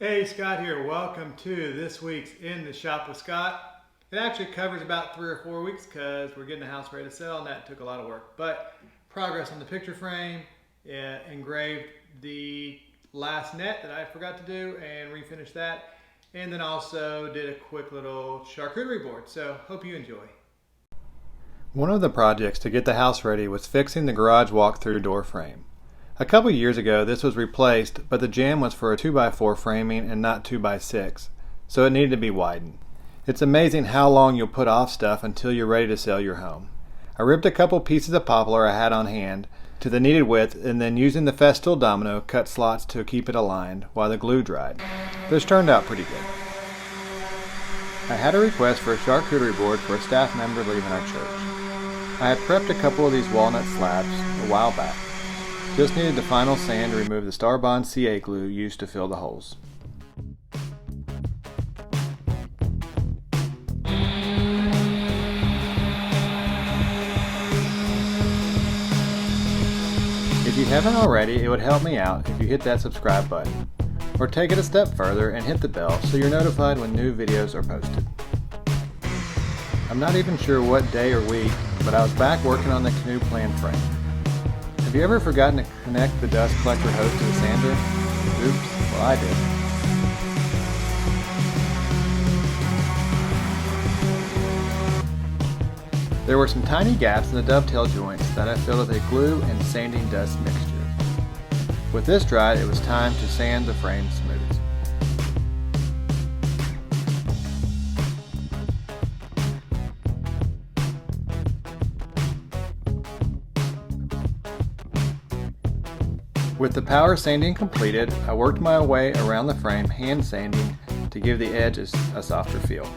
Hey, Scott here. Welcome to this week's In the Shop with Scott. It actually covers about 3 or 4 weeks because we're getting the house ready to sell and that took a lot of work. But progress on the picture frame, engraved the last net that I forgot to do and refinished that. And then also did a quick little charcuterie board. So hope you enjoy. One of the projects to get the house ready was fixing the garage walk-through door frame. A couple years ago this was replaced, but the jamb was for a 2x4 framing and not 2x6, so it needed to be widened. It's amazing how long you'll put off stuff until you're ready to sell your home. I ripped a couple pieces of poplar I had on hand to the needed width and then using the Festool domino cut slots to keep it aligned while the glue dried. This turned out pretty good. I had a request for a charcuterie board for a staff member leaving our church. I had prepped a couple of these walnut slabs a while back. Just needed the final sand to remove the Starbond CA glue used to fill the holes. If you haven't already, it would help me out if you hit that subscribe button. Or take it a step further and hit the bell so you're notified when new videos are posted. I'm not even sure what day or week, but I was back working on the canoe plan frame. Have you ever forgotten to connect the dust collector hose to the sander? Oops, well I did. There were some tiny gaps in the dovetail joints that I filled with a glue and sanding dust mixture. With this dried, it was time to sand the frame smooth. With the power sanding completed, I worked my way around the frame hand sanding to give the edges a softer feel.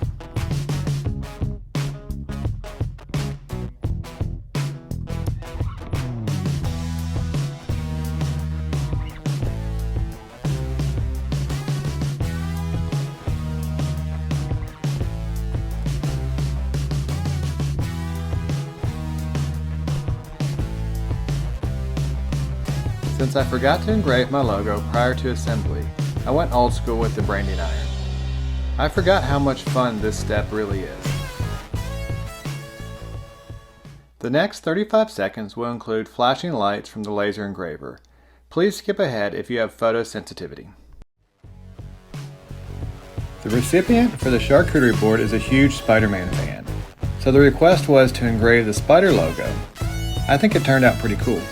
Since I forgot to engrave my logo prior to assembly, I went old school with the branding iron. I forgot how much fun this step really is. The next 35 seconds will include flashing lights from the laser engraver. Please skip ahead if you have photosensitivity. The recipient for the charcuterie board is a huge Spider-Man fan, so the request was to engrave the Spider logo. I think it turned out pretty cool.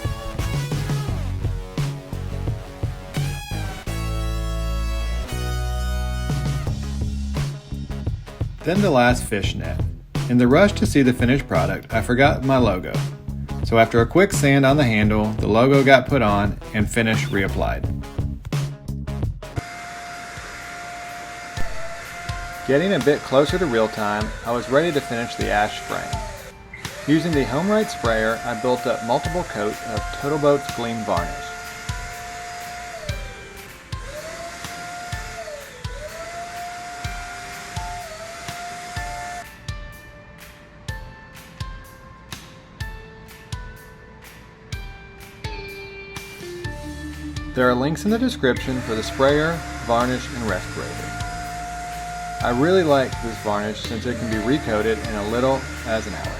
Then the last fishnet. In the rush to see the finished product, I forgot my logo. So after a quick sand on the handle, the logo got put on and finish reapplied. Getting a bit closer to real time, I was ready to finish the ash frame. Using the HomeRite sprayer, I built up multiple coats of Total Boats Gleam varnish. There are links in the description for the sprayer, varnish, and respirator. I really like this varnish since it can be recoated in a little as an hour.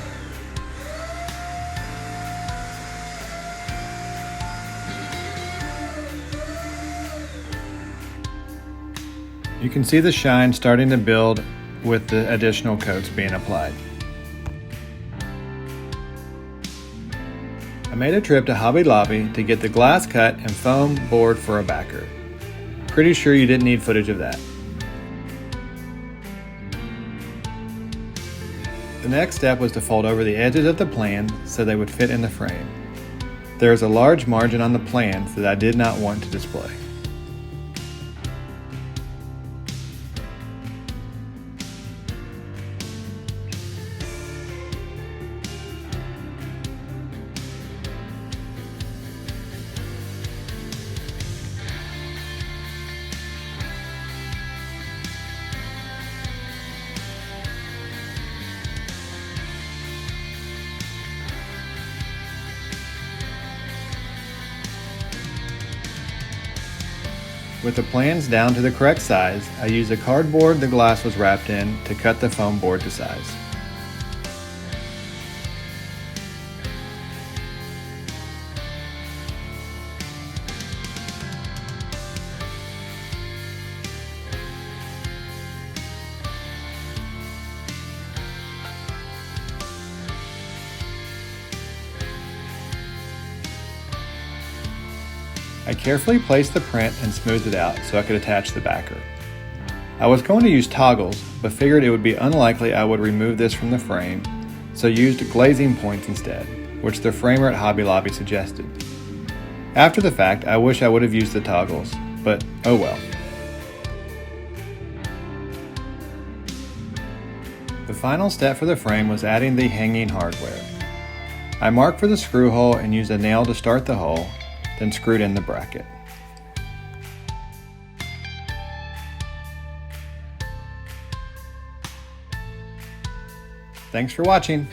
You can see the shine starting to build with the additional coats being applied. I made a trip to Hobby Lobby to get the glass cut and foam board for a backer. Pretty sure you didn't need footage of that. The next step was to fold over the edges of the plan so they would fit in the frame. There is a large margin on the plans that I did not want to display. With the plans down to the correct size, I used the cardboard the glass was wrapped in to cut the foam board to size. I carefully placed the print and smoothed it out so I could attach the backer. I was going to use toggles, but figured it would be unlikely I would remove this from the frame, so used glazing points instead, which the framer at Hobby Lobby suggested. After the fact, I wish I would have used the toggles, but oh well. The final step for the frame was adding the hanging hardware. I marked for the screw hole and used a nail to start the hole, then screwed in the bracket. Thanks for watching.